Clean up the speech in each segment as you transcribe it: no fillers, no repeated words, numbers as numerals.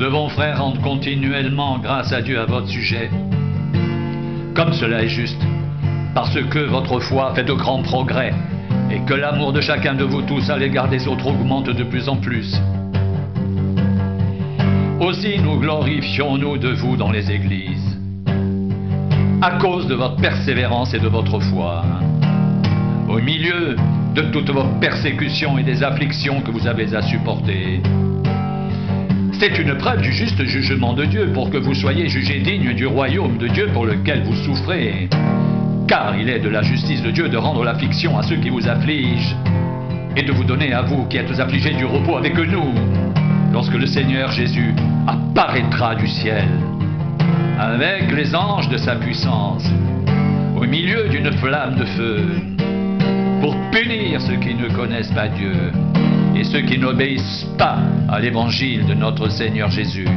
nous devons, frères, rendre continuellement grâce à Dieu à votre sujet, comme cela est juste, parce que votre foi fait de grands progrès, et que l'amour de chacun de vous tous à l'égard des autres augmente de plus en plus. Aussi nous glorifions-nous de vous dans les églises, à cause de votre persévérance et de votre foi, au milieu de toutes vos persécutions et des afflictions que vous avez à supporter. C'est une preuve du juste jugement de Dieu pour que vous soyez jugés dignes du royaume de Dieu pour lequel vous souffrez. Car il est de la justice de Dieu de rendre l'affliction à ceux qui vous affligent et de vous donner à vous qui êtes affligés du repos avec nous, lorsque le Seigneur Jésus apparaîtra du ciel avec les anges de sa puissance au milieu d'une flamme de feu pour punir ceux qui ne connaissent pas Dieu et ceux qui n'obéissent pas à l'évangile de notre Seigneur Jésus.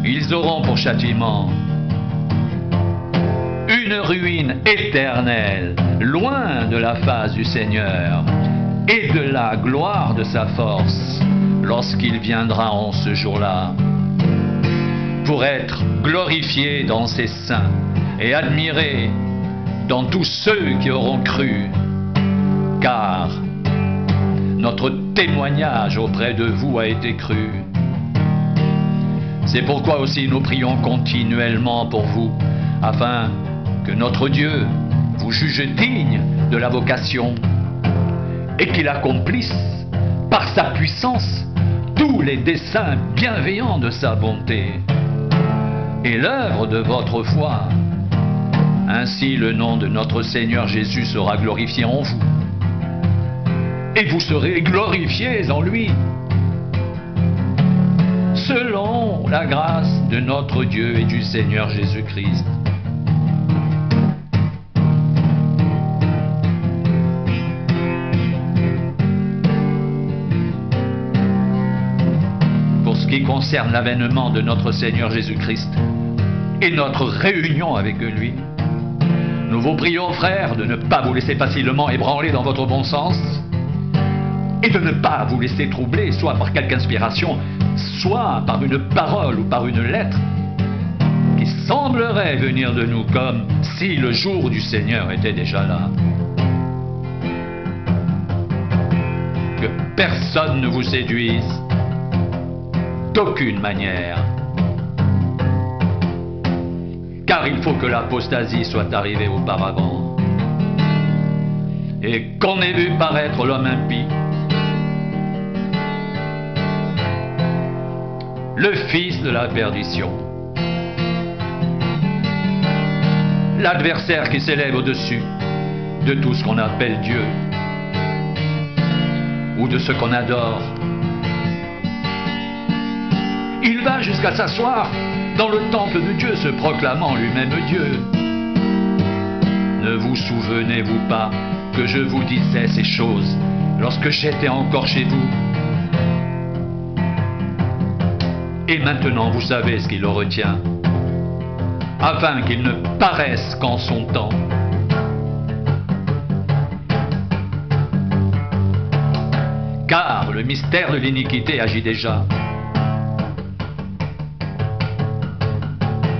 Ils auront pour châtiment une ruine éternelle, loin de la face du Seigneur et de la gloire de sa force, lorsqu'il viendra en ce jour-là, pour être glorifié dans ses saints et admiré dans tous ceux qui auront cru, car notre témoignage auprès de vous a été cru. C'est pourquoi aussi nous prions continuellement pour vous, afin que notre Dieu vous juge digne de la vocation et qu'il accomplisse par sa puissance tous les desseins bienveillants de sa bonté et l'œuvre de votre foi. Ainsi le nom de notre Seigneur Jésus sera glorifié en vous et vous serez glorifiés en lui, selon la grâce de notre Dieu et du Seigneur Jésus-Christ. Pour ce qui concerne l'avènement de notre Seigneur Jésus-Christ et notre réunion avec lui, nous vous prions, frères, de ne pas vous laisser facilement ébranler dans votre bon sens et de ne pas vous laisser troubler, soit par quelque inspiration, soit par une parole ou par une lettre qui semblerait venir de nous, comme si le jour du Seigneur était déjà là. Que personne ne vous séduise d'aucune manière, car il faut que l'apostasie soit arrivée auparavant et qu'on ait vu paraître l'homme impie, le fils de la perdition, l'adversaire qui s'élève au-dessus de tout ce qu'on appelle Dieu ou de ce qu'on adore. Il va jusqu'à s'asseoir dans le temple de Dieu, se proclamant lui-même Dieu. Ne vous souvenez-vous pas que je vous disais ces choses lorsque j'étais encore chez vous? Et maintenant vous savez ce qui le retient, afin qu'il ne paraisse qu'en son temps. Car le mystère de l'iniquité agit déjà.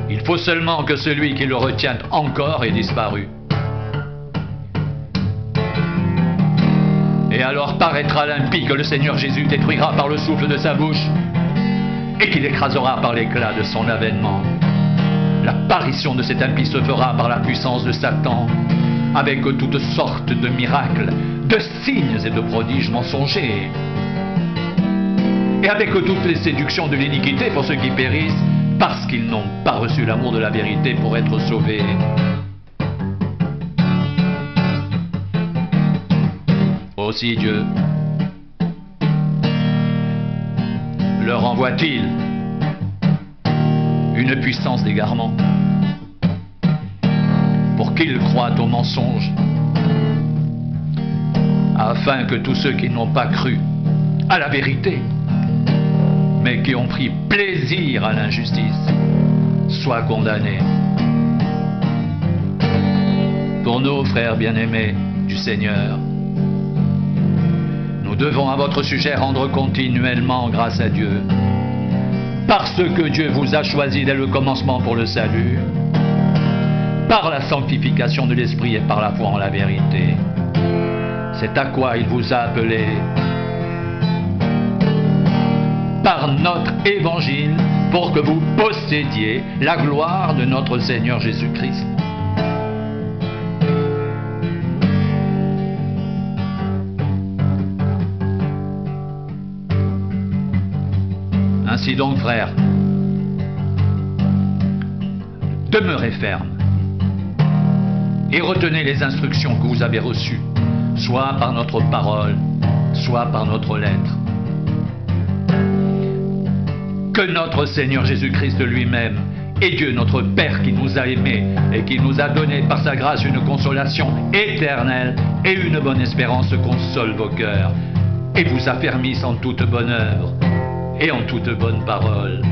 Il faut seulement que celui qui le retient encore ait disparu. Et alors paraîtra l'impie que le Seigneur Jésus détruira par le souffle de sa bouche et qu'il écrasera par l'éclat de son avènement. L'apparition de cet impie se fera par la puissance de Satan, avec toutes sortes de miracles, de signes et de prodiges mensongers, et avec toutes les séductions de l'iniquité pour ceux qui périssent, parce qu'ils n'ont pas reçu l'amour de la vérité pour être sauvés. Aussi Dieu leur envoie-t-il une puissance d'égarement pour qu'ils croient au mensonge, afin que tous ceux qui n'ont pas cru à la vérité, mais qui ont pris plaisir à l'injustice, soient condamnés. Pour nos frères bien-aimés du Seigneur, nous devons à votre sujet rendre continuellement grâce à Dieu. Parce que Dieu vous a choisi dès le commencement pour le salut, par la sanctification de l'Esprit et par la foi en la vérité. C'est à quoi il vous a appelé par notre évangile pour que vous possédiez la gloire de notre Seigneur Jésus-Christ. Ainsi donc, frères, demeurez fermes et retenez les instructions que vous avez reçues, soit par notre parole, soit par notre lettre. Que notre Seigneur Jésus-Christ lui-même et Dieu notre Père qui nous a aimés et qui nous a donné par sa grâce une consolation éternelle et une bonne espérance console vos cœurs et vous affermisse en toute bonne œuvre et en toute bonne parole.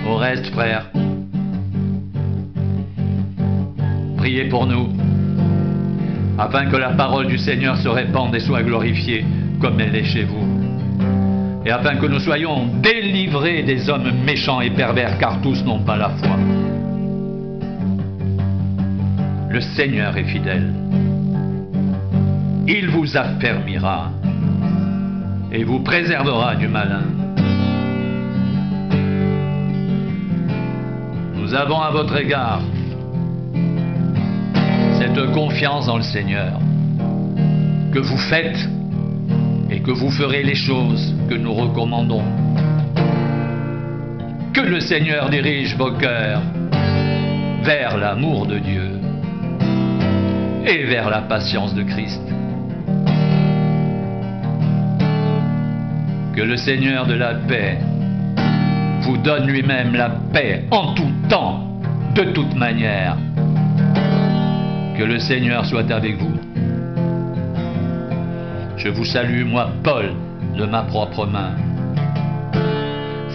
Au reste, frères, priez pour nous, afin que la parole du Seigneur se répande et soit glorifiée comme elle est chez vous, et afin que nous soyons délivrés des hommes méchants et pervers, car tous n'ont pas la foi. Le Seigneur est fidèle. Il vous affermira et vous préservera du malin. Nous avons à votre égard cette confiance dans le Seigneur, que vous faites et que vous ferez les choses que nous recommandons. Que le Seigneur dirige vos cœurs vers l'amour de Dieu et vers la patience de Christ. Que le Seigneur de la paix vous donne lui-même la paix en tout temps, de toute manière. Que le Seigneur soit avec vous. Je vous salue, moi, Paul, de ma propre main.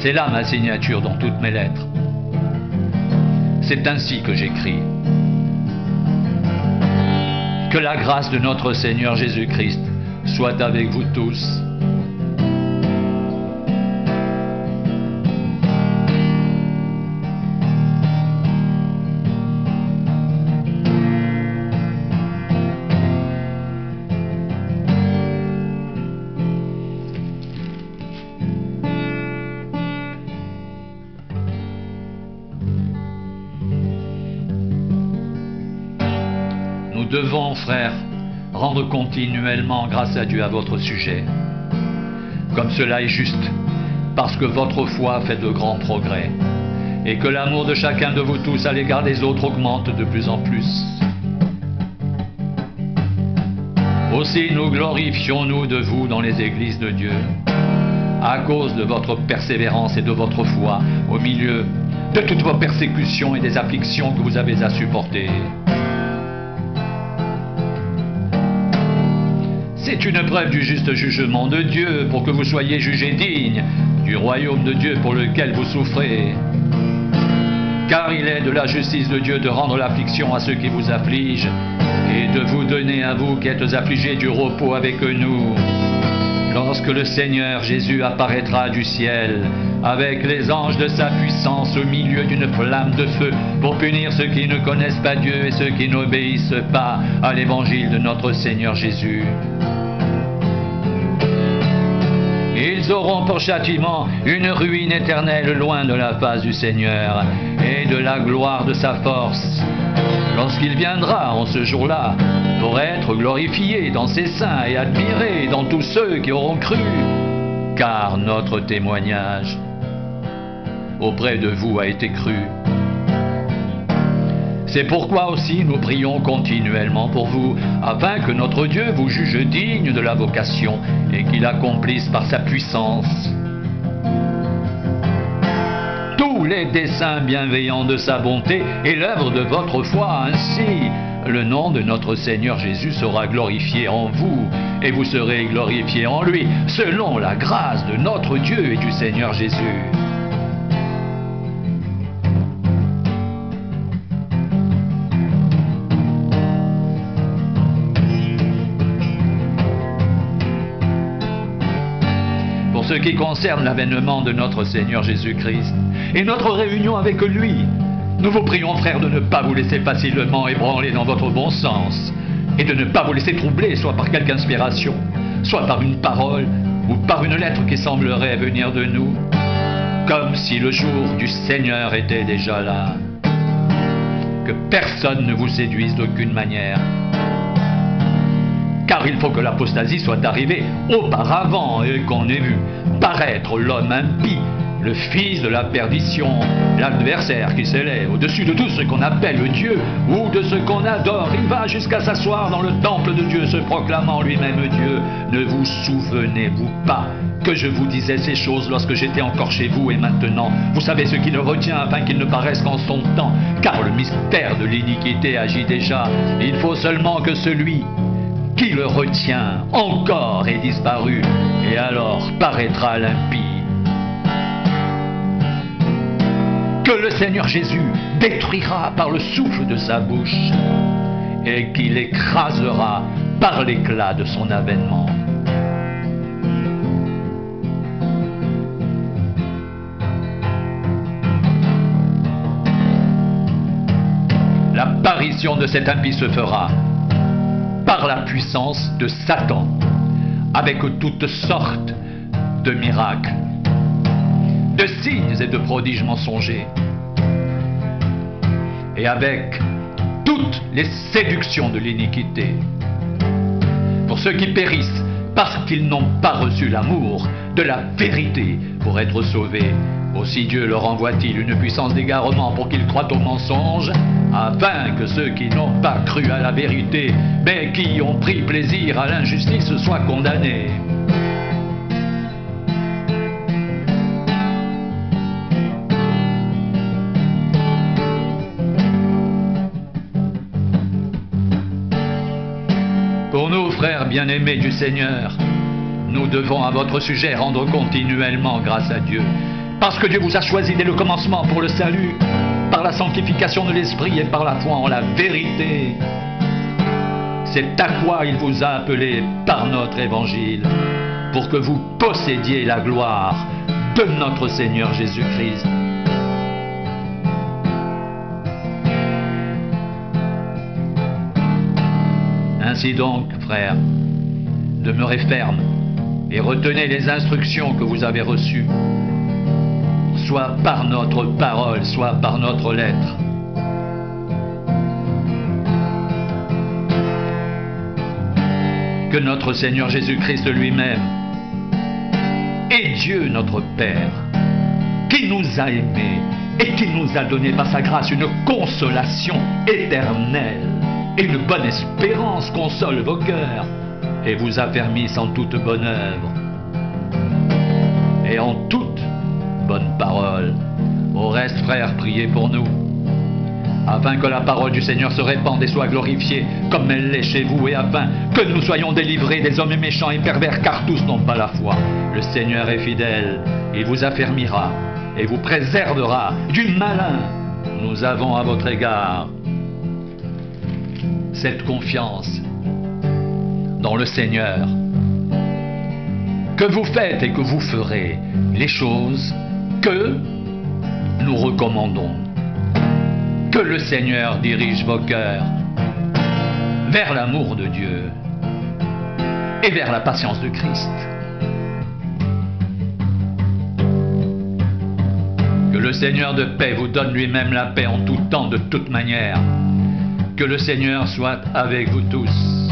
C'est là ma signature dans toutes mes lettres. C'est ainsi que j'écris. Que la grâce de notre Seigneur Jésus-Christ soit avec vous tous. Nous devons, frères, rendre continuellement grâce à Dieu à votre sujet, comme cela est juste, parce que votre foi fait de grands progrès, et que l'amour de chacun de vous tous à l'égard des autres augmente de plus en plus. Aussi nous glorifions-nous de vous dans les églises de Dieu, à cause de votre persévérance et de votre foi, au milieu de toutes vos persécutions et des afflictions que vous avez à supporter. C'est une preuve du juste jugement de Dieu pour que vous soyez jugés dignes du royaume de Dieu pour lequel vous souffrez. Car il est de la justice de Dieu de rendre l'affliction à ceux qui vous affligent et de vous donner à vous qui êtes affligés du repos avec nous, lorsque le Seigneur Jésus apparaîtra du ciel avec les anges de sa puissance au milieu d'une flamme de feu pour punir ceux qui ne connaissent pas Dieu et ceux qui n'obéissent pas à l'évangile de notre Seigneur Jésus. Ils auront pour châtiment une ruine éternelle loin de la face du Seigneur et de la gloire de sa force, lorsqu'il viendra en ce jour-là pour être glorifié dans ses saints et admiré dans tous ceux qui auront cru, car notre témoignage auprès de vous a été cru. C'est pourquoi aussi nous prions continuellement pour vous, afin que notre Dieu vous juge digne de la vocation et qu'il accomplisse par sa puissance tous les desseins bienveillants de sa bonté et l'œuvre de votre foi. Ainsi, le nom de notre Seigneur Jésus sera glorifié en vous et vous serez glorifiés en lui, selon la grâce de notre Dieu et du Seigneur Jésus. ce qui concerne l'avènement de notre Seigneur Jésus-Christ et notre réunion avec lui, nous vous prions, frères, de ne pas vous laisser facilement ébranler dans votre bon sens et de ne pas vous laisser troubler, soit par quelque inspiration, soit par une parole ou par une lettre qui semblerait venir de nous, comme si le jour du Seigneur était déjà là. Que personne ne vous séduise d'aucune manière, car il faut que l'apostasie soit arrivée auparavant et qu'on ait vu paraître l'homme impie, le fils de la perdition, l'adversaire qui s'élève au-dessus de tout ce qu'on appelle Dieu ou de ce qu'on adore. Il va jusqu'à s'asseoir dans le temple de Dieu, se proclamant lui-même Dieu. Ne vous souvenez-vous pas que je vous disais ces choses lorsque j'étais encore chez vous, et maintenant vous savez ce qui le retient afin qu'il ne paraisse qu'en son temps, car le mystère de l'iniquité agit déjà. Il faut seulement que celui qui le retient encore ait disparu, et alors paraîtra l'impie. Que le Seigneur Jésus détruira par le souffle de sa bouche et qu'il écrasera par l'éclat de son avènement. L'apparition de cet impie se fera par la puissance de Satan, avec toutes sortes de miracles, de signes et de prodiges mensongers, et avec toutes les séductions de l'iniquité. Pour ceux qui périssent parce qu'ils n'ont pas reçu l'amour de la vérité pour être sauvés, aussi Dieu leur envoie-t-il une puissance d'égarement pour qu'ils croient au mensonge, afin que ceux qui n'ont pas cru à la vérité, mais qui ont pris plaisir à l'injustice, soient condamnés. Pour nous, frères bien-aimés du Seigneur, nous devons à votre sujet rendre continuellement grâce à Dieu, parce que Dieu vous a choisi dès le commencement pour le salut, par la sanctification de l'Esprit et par la foi en la vérité. C'est à quoi il vous a appelé par notre évangile, pour que vous possédiez la gloire de notre Seigneur Jésus-Christ. Ainsi donc, frères, demeurez fermes et retenez les instructions que vous avez reçues, soit par notre parole, soit par notre lettre. Que notre Seigneur Jésus-Christ lui-même et Dieu notre Père, qui nous a aimés et qui nous a donné par sa grâce une consolation éternelle et une bonne espérance, console vos cœurs et vous affermisse en toute bonne œuvre et en toute bonne parole. Au reste, frères, priez pour nous, afin que la parole du Seigneur se répande et soit glorifiée comme elle l'est chez vous, et afin que nous soyons délivrés des hommes méchants et pervers, car tous n'ont pas la foi. Le Seigneur est fidèle, il vous affermira et vous préservera du malin. Nous avons à votre égard cette confiance dans le Seigneur, que vous faites et que vous ferez les choses que nous recommandons. Que le Seigneur dirige vos cœurs vers l'amour de Dieu et vers la patience de Christ. Que le Seigneur de paix vous donne lui-même la paix en tout temps, de toute manière. Que le Seigneur soit avec vous tous.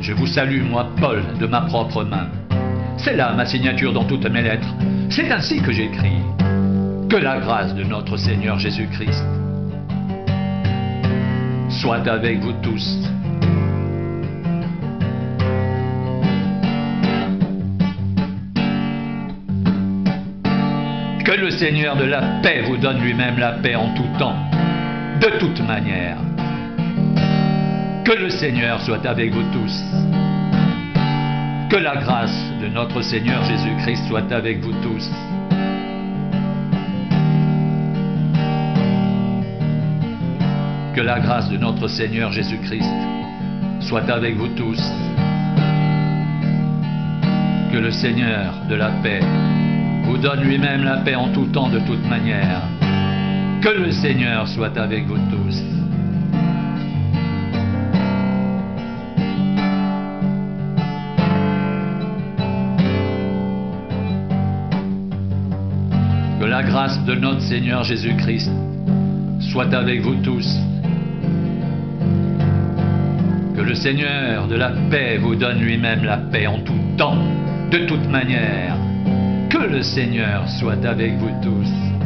Je vous salue, moi, Paul, de ma propre main. C'est là ma signature dans toutes mes lettres. C'est ainsi que j'écris. Que la grâce de notre Seigneur Jésus-Christ soit avec vous tous. Que le Seigneur de la paix vous donne lui-même la paix en tout temps, de toute manière. Que le Seigneur soit avec vous tous. Que la grâce de notre Seigneur Jésus-Christ soit avec vous tous. Que la grâce de notre Seigneur Jésus-Christ soit avec vous tous. Que Que le Seigneur de la paix vous donne lui-même la paix en tout temps, de toute manière. Que le Seigneur soit avec vous tous. Que la grâce de notre Seigneur Jésus-Christ soit avec vous tous. Que le Seigneur de la paix vous donne lui-même la paix en tout temps, de toute manière. Que le Seigneur soit avec vous tous.